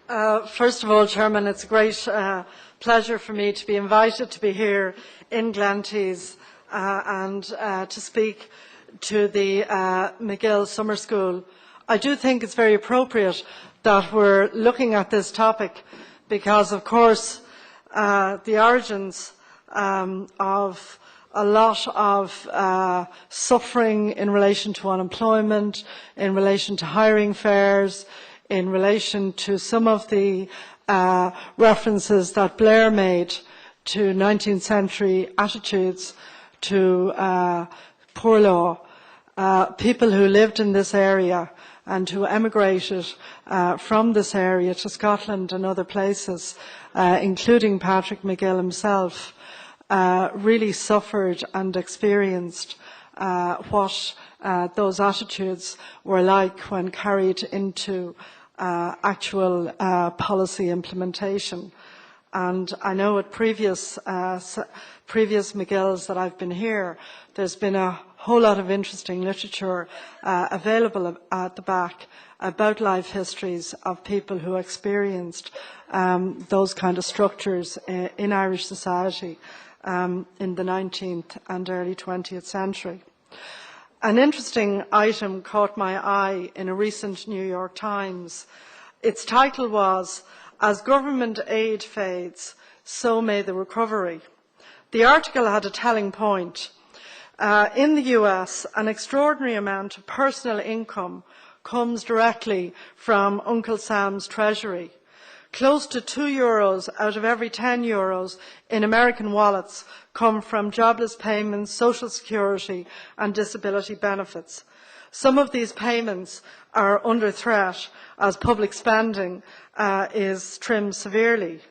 First of all, Chairman, it's a great pleasure for me to be invited to be here in Glentees and to speak to the McGill Summer School. I do think it's very appropriate that we're looking at this topic because, of course, the origins of a lot of suffering in relation to unemployment, in relation to hiring fares, in relation to some of the references that Blair made to 19th century attitudes to poor law. People who lived in this area and who emigrated from this area to Scotland and other places, including Patrick McGill himself, really suffered and experienced what those attitudes were like when carried into actual policy implementation. And I know at previous McGills that I've been here, there's been a whole lot of interesting literature available at the back about life histories of people who experienced those kind of structures in Irish society in the 19th and early 20th century. An interesting item caught my eye in a recent New York Times. Its title was, "As Government Aid Fades, So May the Recovery." The article had a telling point. In the US, an extraordinary amount of personal income comes directly from Uncle Sam's treasury. Close to €2 out of every €10 in American wallets come from jobless payments, social security and disability benefits. Some of these payments are under threat as public spending is trimmed severely.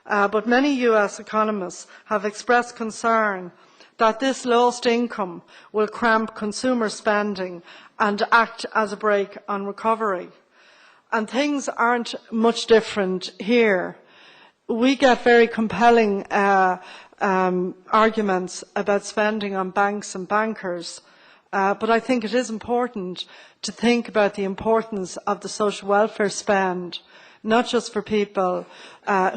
But many US economists have expressed concern that this lost income will cramp consumer spending and act as a brake on recovery. And things aren't much different here. We get very compelling arguments about spending on banks and bankers, but I think it is important to think about the importance of the social welfare spend, not just for people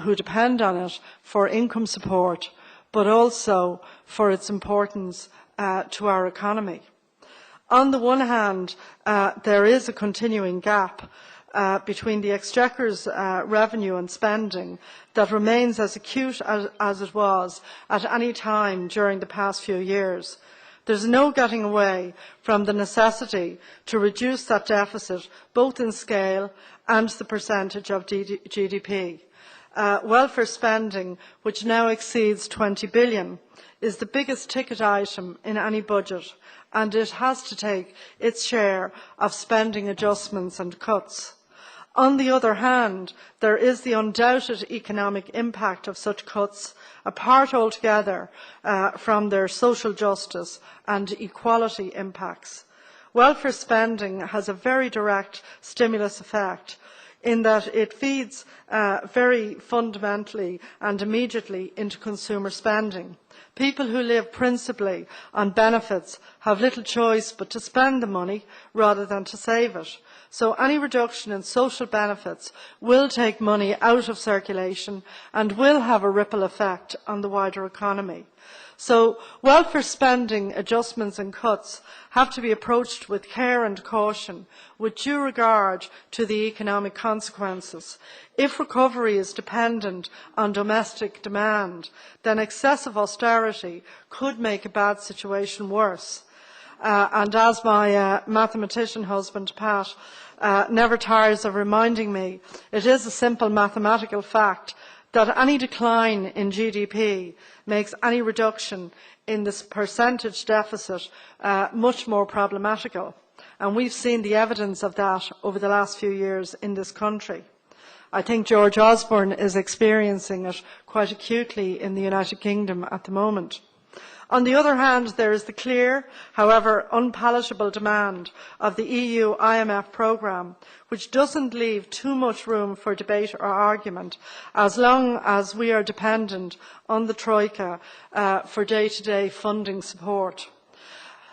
who depend on it for income support, but also for its importance to our economy. On the one hand, there is a continuing gap between the Exchequer's revenue and spending that remains as acute as it was at any time during the past few years. There's no getting away from the necessity to reduce that deficit, both in scale and the percentage of GDP. Welfare spending, which now exceeds €20 billion, is the biggest ticket item in any budget, and it has to take its share of spending adjustments and cuts. On the other hand, there is the undoubted economic impact of such cuts, apart altogether from their social justice and equality impacts. Welfare spending has a very direct stimulus effect in that it feeds very fundamentally and immediately into consumer spending. People who live principally on benefits have little choice but to spend the money rather than to save it. So any reduction in social benefits will take money out of circulation and will have a ripple effect on the wider economy. So welfare spending adjustments and cuts have to be approached with care and caution, with due regard to the economic consequences. If recovery is dependent on domestic demand, then excessive austerity could make a bad situation worse. And as my mathematician husband, Pat, never tires of reminding me, it is a simple mathematical fact that any decline in GDP makes any reduction in this percentage deficit much more problematical. And we've seen the evidence of that over the last few years in this country. I think George Osborne is experiencing it quite acutely in the United Kingdom at the moment. On the other hand, there is the clear, however unpalatable demand of the EU IMF programme, which doesn't leave too much room for debate or argument as long as we are dependent on the Troika for day-to-day funding support.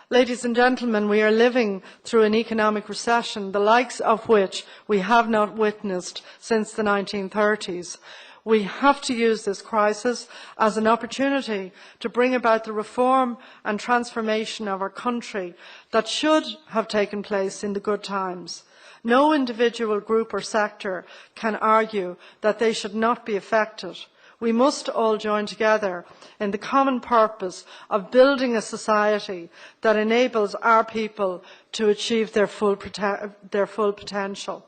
Ladies and gentlemen, we are living through an economic recession, the likes of which we have not witnessed since the 1930s. We have to use this crisis as an opportunity to bring about the reform and transformation of our country that should have taken place in the good times. No individual group or sector can argue that they should not be affected. We must all join together in the common purpose of building a society that enables our people to achieve their full potential.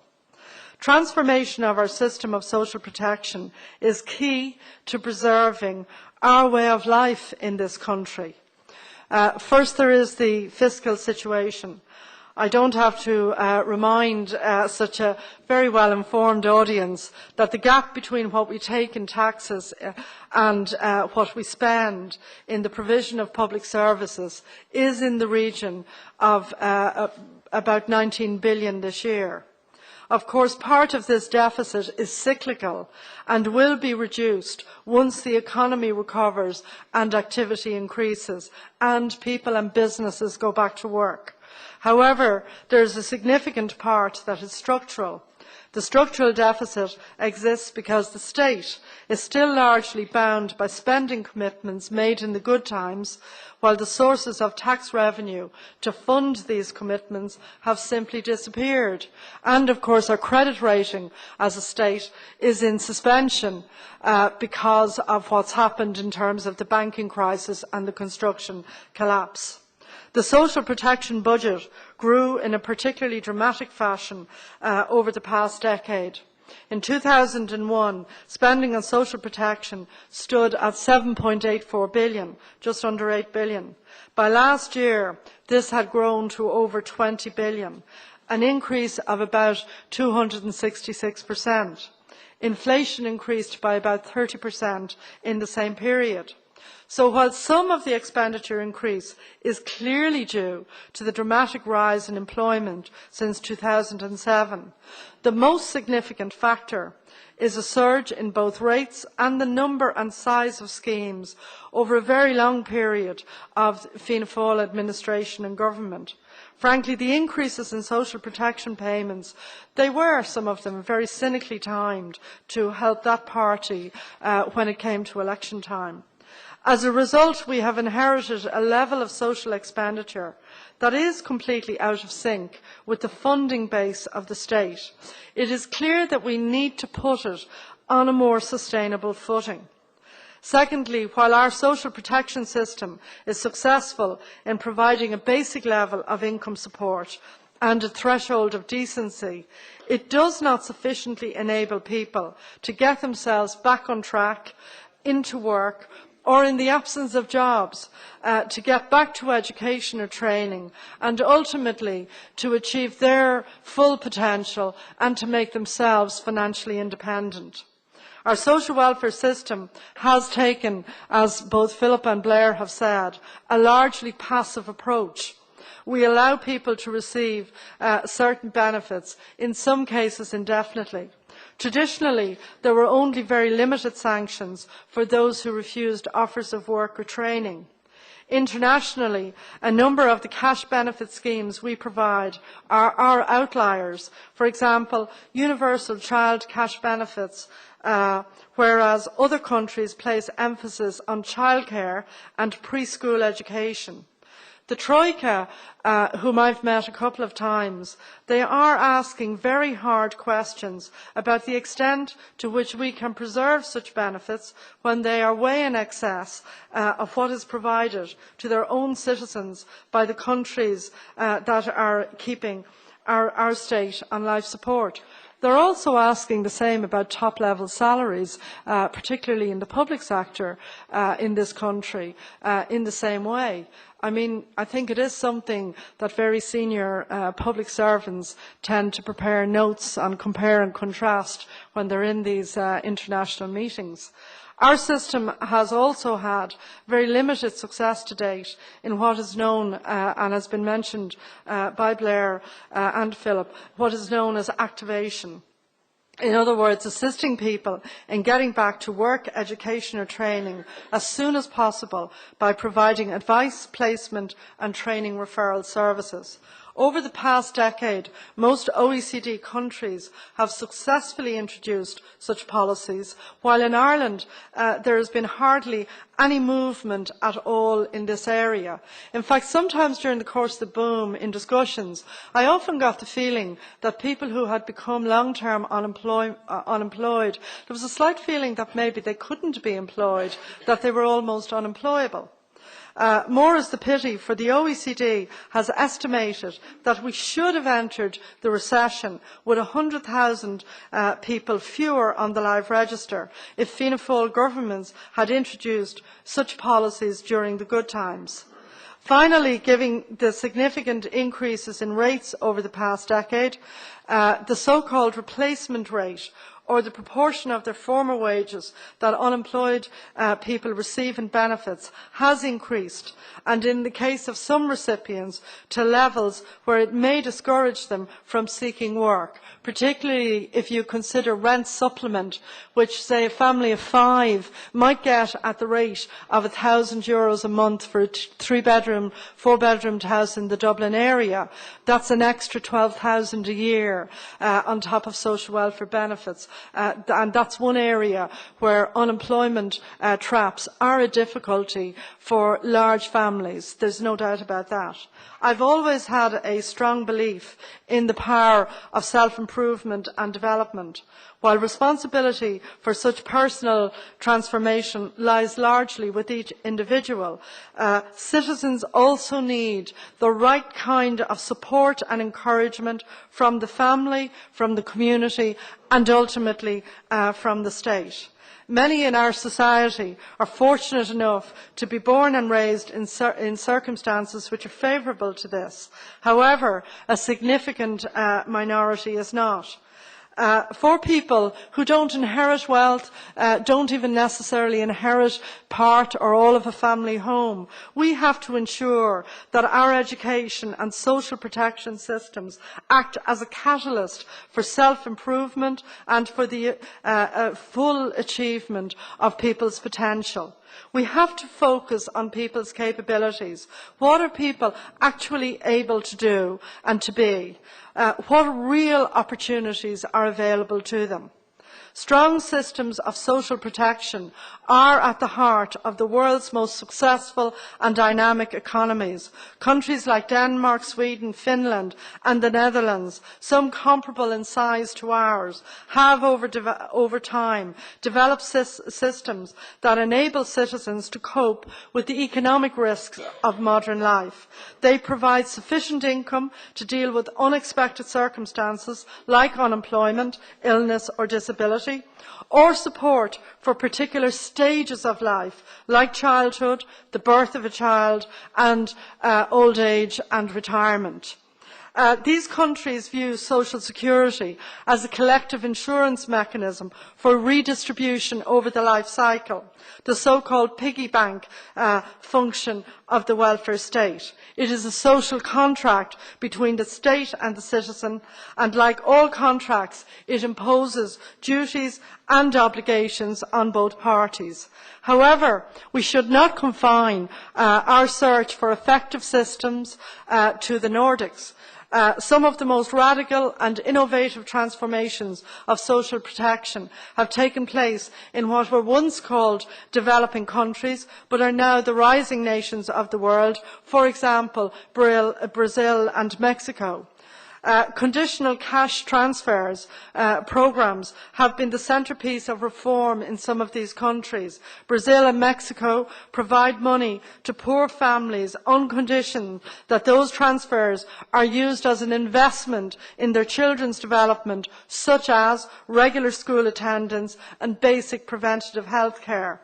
Transformation of our system of social protection is key to preserving our way of life in this country. First, there is the fiscal situation. I don't have to remind such a very well-informed audience that the gap between what we take in taxes and what we spend in the provision of public services is in the region of about 19 billion this year. Of course, part of this deficit is cyclical and will be reduced once the economy recovers and activity increases and people and businesses go back to work. However, there is a significant part that is structural. The structural deficit exists because the state is still largely bound by spending commitments made in the good times, while the sources of tax revenue to fund these commitments have simply disappeared. And of course our credit rating as a state is in suspension because of what's happened in terms of the banking crisis and the construction collapse. The social protection budget grew in a particularly dramatic fashion over the past decade. In 2001, spending on social protection stood at 7.84 billion, just under 8 billion. By last year, this had grown to over 20 billion, an increase of about 266%. Inflation increased by about 30% in the same period. So while some of the expenditure increase is clearly due to the dramatic rise in employment since 2007, the most significant factor is a surge in both rates and the number and size of schemes over a very long period of Fianna Fáil administration and government. Frankly, the increases in social protection payments, they were, some of them, very cynically timed to help that party when it came to election time. As a result, we have inherited a level of social expenditure that is completely out of sync with the funding base of the state. It is clear that we need to put it on a more sustainable footing. Secondly, while our social protection system is successful in providing a basic level of income support and a threshold of decency, it does not sufficiently enable people to get themselves back on track, into work, or in the absence of jobs, to get back to education or training, and ultimately to achieve their full potential and to make themselves financially independent. Our social welfare system has taken, as both Philip and Blair have said, a largely passive approach. We allow people to receive certain benefits, in some cases indefinitely. Traditionally, there were only very limited sanctions for those who refused offers of work or training. Internationally, a number of the cash benefit schemes we provide are outliers. For example, universal child cash benefits, whereas other countries place emphasis on childcare and preschool education. The Troika, whom I've met a couple of times, they are asking very hard questions about the extent to which we can preserve such benefits when they are way in excess of what is provided to their own citizens by the countries that are keeping our state on life support. They're also asking the same about top-level salaries, particularly in the public sector in this country, in the same way. I mean, I think it is something that very senior public servants tend to prepare notes on, compare and contrast when they're in these international meetings. Our system has also had very limited success to date in what is known, and has been mentioned by Blair and Philip, what is known as activation. In other words, assisting people in getting back to work, education or training as soon as possible by providing advice, placement and training referral services. Over the past decade, most OECD countries have successfully introduced such policies, while in Ireland there has been hardly any movement at all in this area. In fact, sometimes during the course of the boom in discussions, I often got the feeling that people who had become long-term unemployed, there was a slight feeling that maybe they couldn't be employed, that they were almost unemployable. More is the pity, for the OECD has estimated that we should have entered the recession with 100,000 people fewer on the live register if Fianna Fáil governments had introduced such policies during the good times. Finally, given the significant increases in rates over the past decade, the so-called replacement rate, or the proportion of their former wages that unemployed people receive in benefits, has increased, and in the case of some recipients to levels where it may discourage them from seeking work, particularly if you consider rent supplement, which, say, a family of 5 might get at the rate of €1,000 a month for a 3-bedroom, 4-bedroomed house in the Dublin area. That's an extra €12,000 a year on top of social welfare benefits. And that's one area where unemployment traps are a difficulty for large families. There's no doubt about that. I've always had a strong belief in the power of self-improvement and development. While responsibility for such personal transformation lies largely with each individual, citizens also need the right kind of support and encouragement from the family, from the community, and ultimately from the state. Many in our society are fortunate enough to be born and raised in circumstances which are favourable to this. However, a significant minority is not. For people who don't inherit wealth, don't even necessarily inherit part or all of a family home, we have to ensure that our education and social protection systems act as a catalyst for self-improvement and for the full achievement of people's potential. We have to focus on people's capabilities. What are people actually able to do and to be? What real opportunities are available to them? Strong systems of social protection are at the heart of the world's most successful and dynamic economies. Countries like Denmark, Sweden, Finland and the Netherlands, some comparable in size to ours, have over time developed systems that enable citizens to cope with the economic risks of modern life. They provide sufficient income to deal with unexpected circumstances like unemployment, illness or disability, or support for particular stages of life, like childhood, the birth of a child, and old age and retirement. These countries view social security as a collective insurance mechanism for redistribution over the life cycle, the so-called piggy bank function of the welfare state. It is a social contract between the state and the citizen, and like all contracts, it imposes duties and obligations on both parties. However, we should not confine our search for effective systems to the Nordics. Some of the most radical and innovative transformations of social protection have taken place in what were once called developing countries, but are now the rising nations of the world, for example, Brazil and Mexico. Conditional cash transfers programmes have been the centrepiece of reform in some of these countries. Brazil and Mexico provide money to poor families on condition that those transfers are used as an investment in their children's development, such as regular school attendance and basic preventative health care.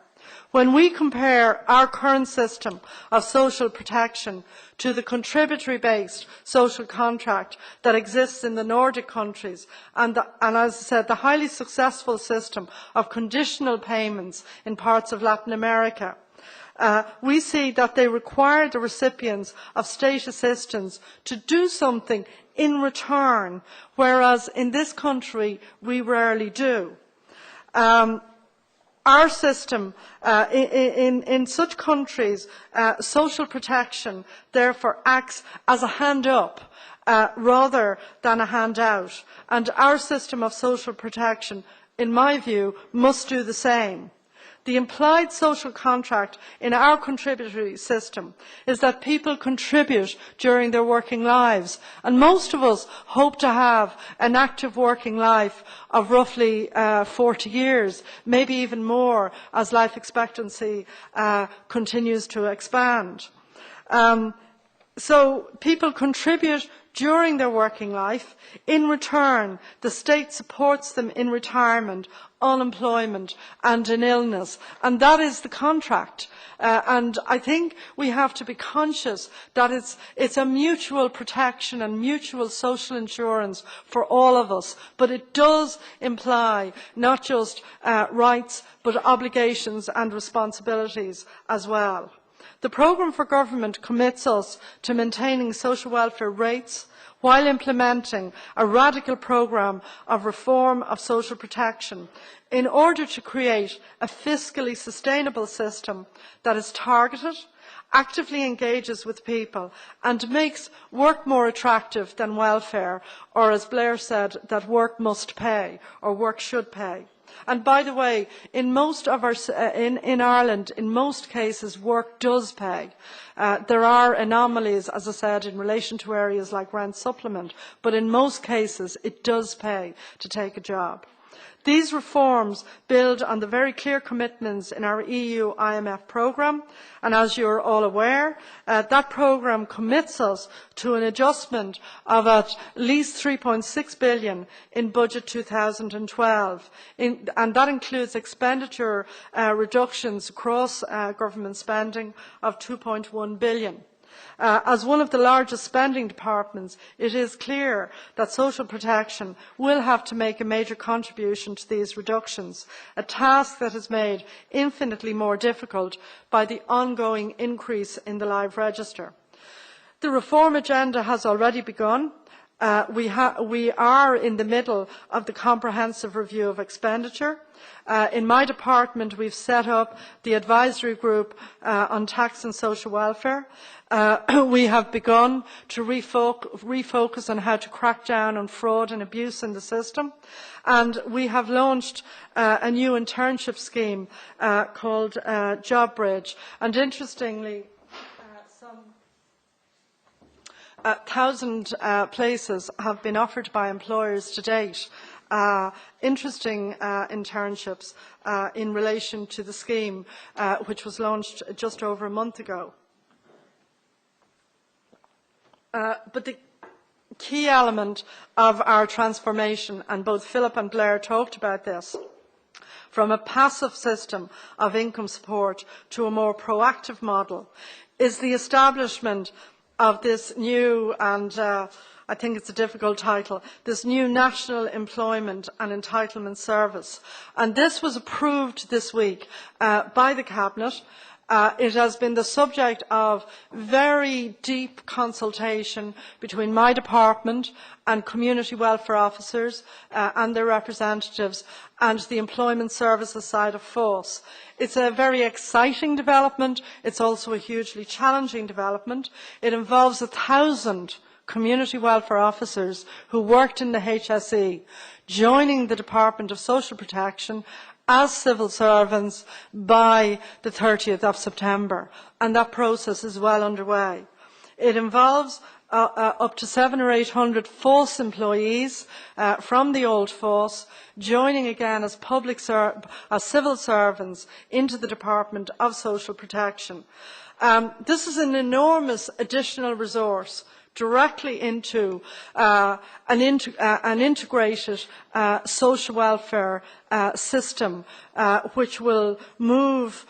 When we compare our current system of social protection to the contributory-based social contract that exists in the Nordic countries and as I said, the highly successful system of conditional payments in parts of Latin America, we see that they require the recipients of state assistance to do something in return, whereas in this country we rarely do. Our system, in such countries, social protection therefore acts as a hand up rather than a hand out. And our system of social protection, in my view, must do the same. The implied social contract in our contributory system is that people contribute during their working lives, and most of us hope to have an active working life of roughly 40 years, maybe even more as life expectancy continues to expand. So people contribute during their working life. In return, the state supports them in retirement, unemployment and in illness. And that is the contract. And I think we have to be conscious that it's a mutual protection and mutual social insurance for all of us. But it does imply not just rights, but obligations and responsibilities as well. The programme for government commits us to maintaining social welfare rates while implementing a radical programme of reform of social protection in order to create a fiscally sustainable system that is targeted, actively engages with people and makes work more attractive than welfare, or as Blair said, that work must pay or work should pay. And by the way, in most of in Ireland, in most cases, work does pay. There are anomalies, as I said, in relation to areas like rent supplement, but in most cases, it does pay to take a job. These reforms build on the very clear commitments in our EU IMF programme, and as you are all aware, that programme commits us to an adjustment of at least 3.6 billion in budget 2012, and that includes expenditure reductions across government spending of 2.1 billion. As one of the largest spending departments, it is clear that social protection will have to make a major contribution to these reductions, a task that is made infinitely more difficult by the ongoing increase in the live register. The reform agenda has already begun. We are in the middle of the comprehensive review of expenditure. In my department, we've set up the advisory group on tax and social welfare. We have begun to refocus on how to crack down on fraud and abuse in the system. And we have launched a new internship scheme called JobBridge. And interestingly, some 1,000 places have been offered by employers to date. Interesting internships in relation to the scheme, which was launched just over a month ago. But the key element of our transformation, and both Philip and Blair talked about this, from a passive system of income support to a more proactive model, is the establishment of this new, and I think it's a difficult title, this new National Employment and Entitlement Service. And this was approved this week by the Cabinet. It has been the subject of very deep consultation between my department and community welfare officers and their representatives and the employment services side of FOS. It's a very exciting development. It's also a hugely challenging development. It involves 1,000 community welfare officers who worked in the HSE joining the Department of Social Protection as civil servants by the 30th of September, and that process is well underway. It involves up to 700 or 800 FOS employees from the old FOS joining again as civil servants into the Department of Social Protection. This is an enormous additional resource directly into an integrated social welfare system, which will move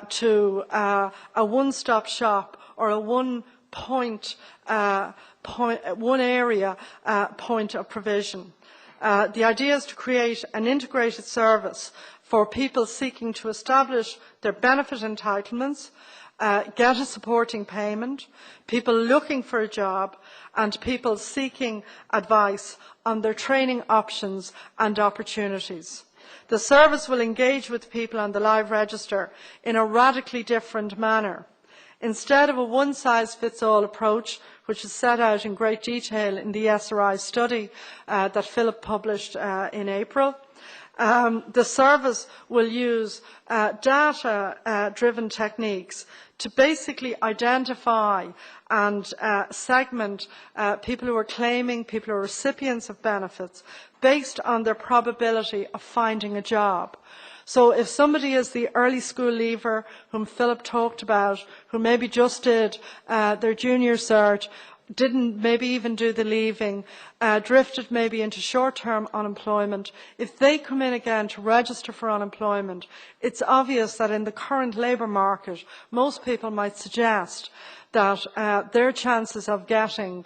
to a one-stop shop or a one area point of provision. The idea is to create an integrated service for people seeking to establish their benefit entitlements, get a supporting payment, people looking for a job, and people seeking advice on their training options and opportunities. The service will engage with people on the live register in a radically different manner. Instead of a one-size-fits-all approach, which is set out in great detail in the SRI study that Philip published in April, the service will use data-driven techniques to basically identify and segment people who are claiming, people who are recipients of benefits, based on their probability of finding a job. So if somebody is the early school leaver whom Philip talked about, who maybe just did their junior cert, didn't maybe even do the leaving, drifted maybe into short-term unemployment, if they come in again to register for unemployment, it's obvious that in the current labour market, most people might suggest that their chances of getting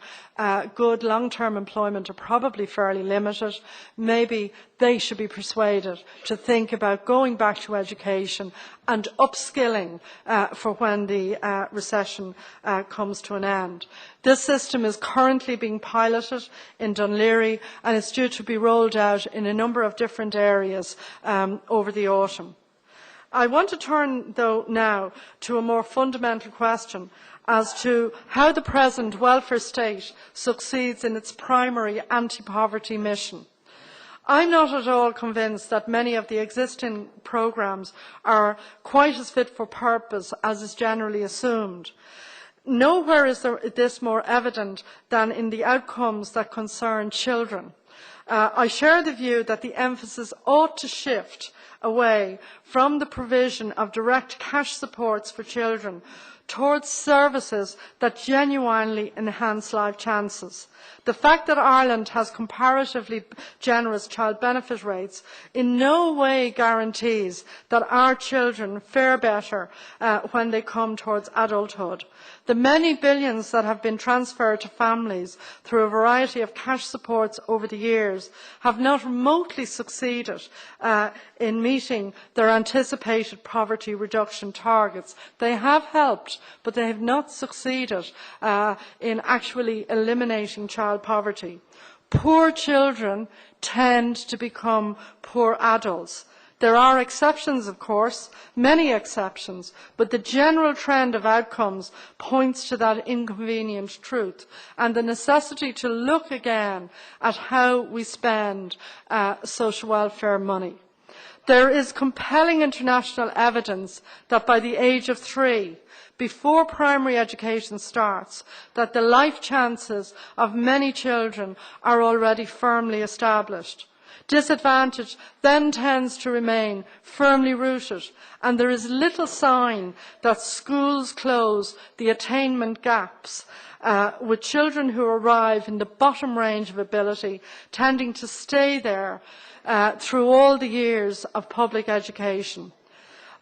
good long-term employment are probably fairly limited. Maybe they should be persuaded to think about going back to education and upskilling for when the recession comes to an end. This system is currently being piloted in Dunleary and is due to be rolled out in a number of different areas over the autumn. I want to turn, though, now to a more fundamental question as to how the present welfare state succeeds in its primary anti-poverty mission. I'm not at all convinced that many of the existing programmes are quite as fit for purpose as is generally assumed. Nowhere is this more evident than in the outcomes that concern children. I share the view that the emphasis ought to shift away from the provision of direct cash supports for children towards services that genuinely enhance life chances. The fact that Ireland has comparatively generous child benefit rates in no way guarantees that our children fare better when they come towards adulthood. The many billions that have been transferred to families through a variety of cash supports over the years have not remotely succeeded in meeting their anticipated poverty reduction targets. They have helped, but they have not succeeded in actually eliminating child poverty. Poor children tend to become poor adults. There are exceptions, of course, many exceptions, but the general trend of outcomes points to that inconvenient truth and the necessity to look again at how we spend social welfare money. There is compelling international evidence that by the age of 3, before primary education starts, that the life chances of many children are already firmly established. Disadvantage then tends to remain firmly rooted, and there is little sign that schools close the attainment gaps, with children who arrive in the bottom range of ability tending to stay there through all the years of public education.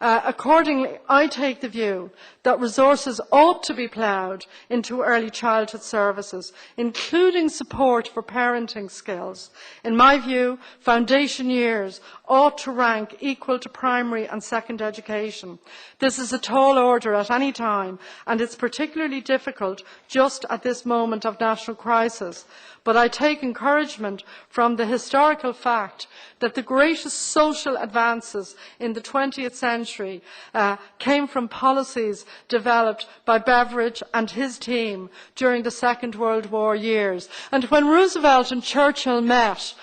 Accordingly, I take the view that resources ought to be ploughed into early childhood services, including support for parenting skills. In my view, foundation years ought to rank equal to primary and second education. This is a tall order at any time, and it's particularly difficult just at this moment of national crisis. But I take encouragement from the historical fact that the greatest social advances in the 20th century came from policies developed by Beveridge and his team during the Second World War years. And when Roosevelt and Churchill met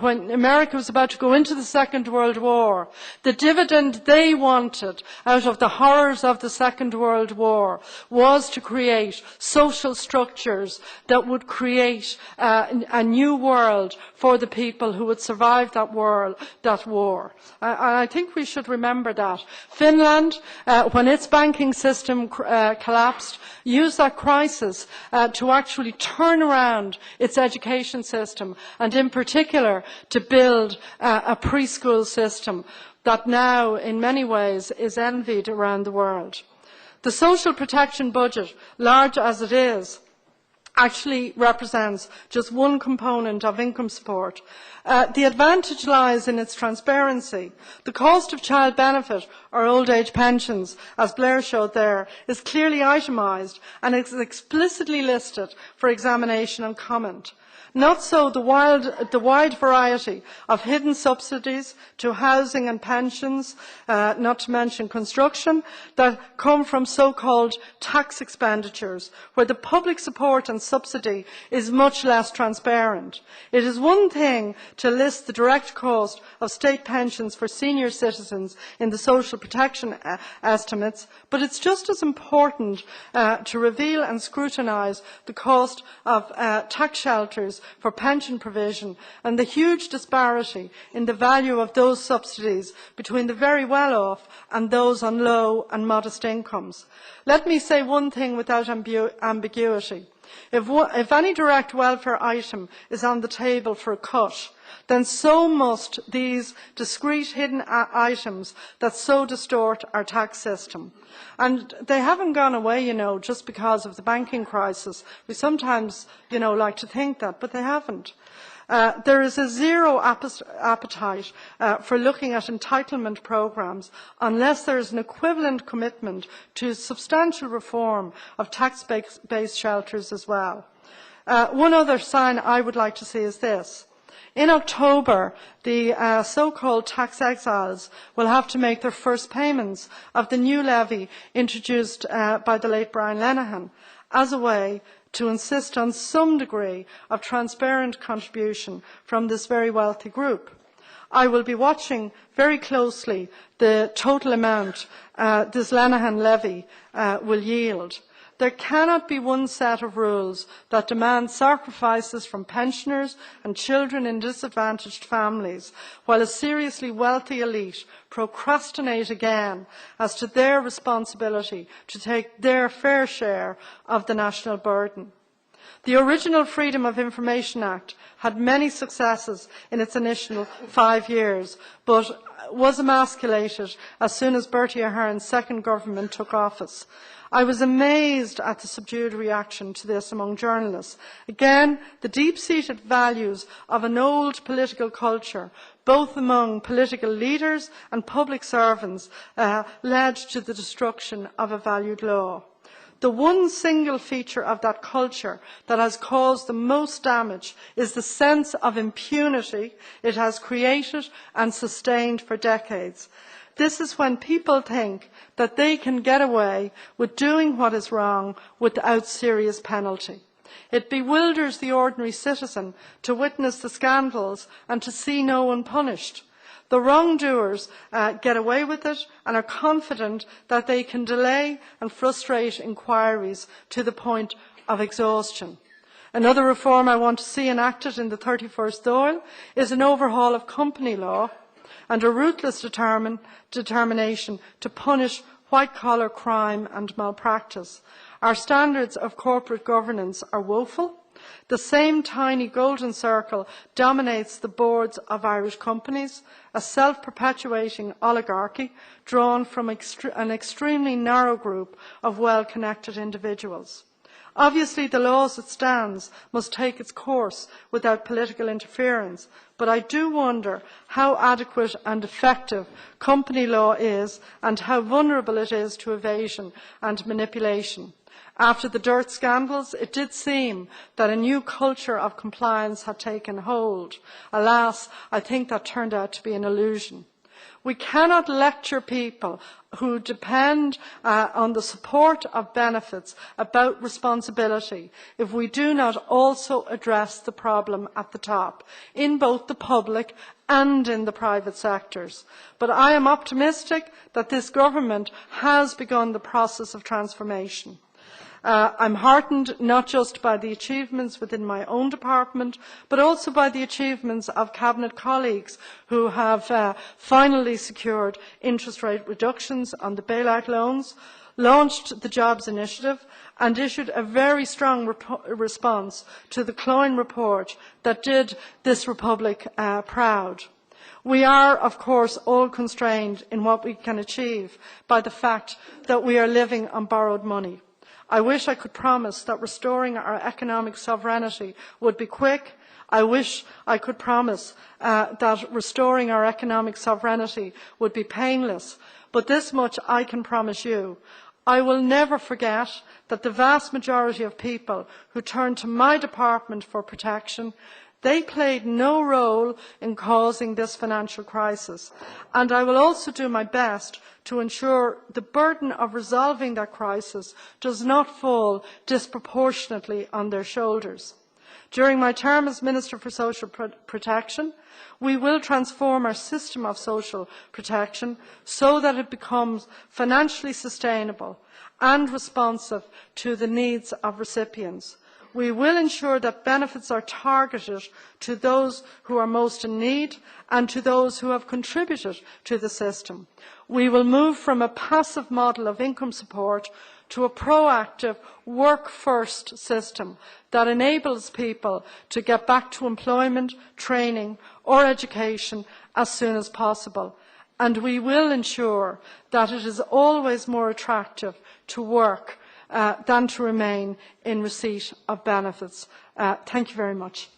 when America was about to go into the Second World War, the dividend they wanted out of the horrors of the Second World War was to create social structures that would create a new world for the people who would survive that war. I think we should remember that. Finland, when its banking system collapsed, used that crisis to actually turn around its education system, and in particular to build a preschool system that now in many ways is envied around the world. The social protection budget, large as it is, actually represents just one component of income support. The advantage lies in its transparency. The cost of child benefit or old age pensions, as Blair showed there, is clearly itemised and is explicitly listed for examination and comment. Not so the wide variety of hidden subsidies to housing and pensions, not to mention construction, that come from so-called tax expenditures, where the public support and subsidy is much less transparent. It is one thing to list the direct cost of state pensions for senior citizens in the social protection estimates, but it's just as important to reveal and scrutinise the cost of tax shelters for pension provision and the huge disparity in the value of those subsidies between the very well-off and those on low and modest incomes. Let me say one thing without ambiguity. If any direct welfare item is on the table for a cut, then so must these discrete hidden items that so distort our tax system. And they haven't gone away, just because of the banking crisis. We sometimes, like to think that, but they haven't. There is a zero appetite for looking at entitlement programmes unless there is an equivalent commitment to substantial reform of tax-based shelters as well. One other sign I would like to see is this. In October, the so-called tax exiles will have to make their first payments of the new levy introduced by the late Brian Lenihan as a way to insist on some degree of transparent contribution from this very wealthy group. I will be watching very closely the total amount this Lenihan levy will yield. There cannot be one set of rules that demands sacrifices from pensioners and children in disadvantaged families, while a seriously wealthy elite procrastinate again as to their responsibility to take their fair share of the national burden. The original Freedom of Information Act had many successes in its initial 5 years, but was emasculated as soon as Bertie Ahern's second government took office. I was amazed at the subdued reaction to this among journalists. Again, the deep-seated values of an old political culture, both among political leaders and public servants, led to the destruction of a valued law. The one single feature of that culture that has caused the most damage is the sense of impunity it has created and sustained for decades. This is when people think that they can get away with doing what is wrong without serious penalty. It bewilders the ordinary citizen to witness the scandals and to see no one punished. The wrongdoers get away with it and are confident that they can delay and frustrate inquiries to the point of exhaustion. Another reform I want to see enacted in the 31st Dáil is an overhaul of company law and a ruthless determination to punish white-collar crime and malpractice. Our standards of corporate governance are woeful. The same tiny golden circle dominates the boards of Irish companies, a self-perpetuating oligarchy drawn from an extremely narrow group of well-connected individuals. Obviously, the law as it stands must take its course without political interference, but I do wonder how adequate and effective company law is and how vulnerable it is to evasion and manipulation. After the dirt scandals, it did seem that a new culture of compliance had taken hold. Alas, I think that turned out to be an illusion. We cannot lecture people who depend on the support of benefits about responsibility if we do not also address the problem at the top, in both the public and in the private sectors. But I am optimistic that this government has begun the process of transformation. I'm heartened not just by the achievements within my own department, but also by the achievements of Cabinet colleagues who have finally secured interest rate reductions on the bailout loans, launched the Jobs Initiative and issued a very strong response to the Cloyne report that did this Republic proud. We are, of course, all constrained in what we can achieve by the fact that we are living on borrowed money. I wish I could promise that restoring our economic sovereignty would be quick. I wish I could promise that restoring our economic sovereignty would be painless. But this much I can promise you. I will never forget that the vast majority of people who turned to my department for protection, they played no role in causing this financial crisis. And I will also do my best to ensure the burden of resolving that crisis does not fall disproportionately on their shoulders. During my term as Minister for Social Protection, we will transform our system of social protection so that it becomes financially sustainable and responsive to the needs of recipients. We will ensure that benefits are targeted to those who are most in need and to those who have contributed to the system. We will move from a passive model of income support to a proactive work-first system that enables people to get back to employment, training or education as soon as possible. And we will ensure that it is always more attractive to work than to remain in receipt of benefits. Thank you very much.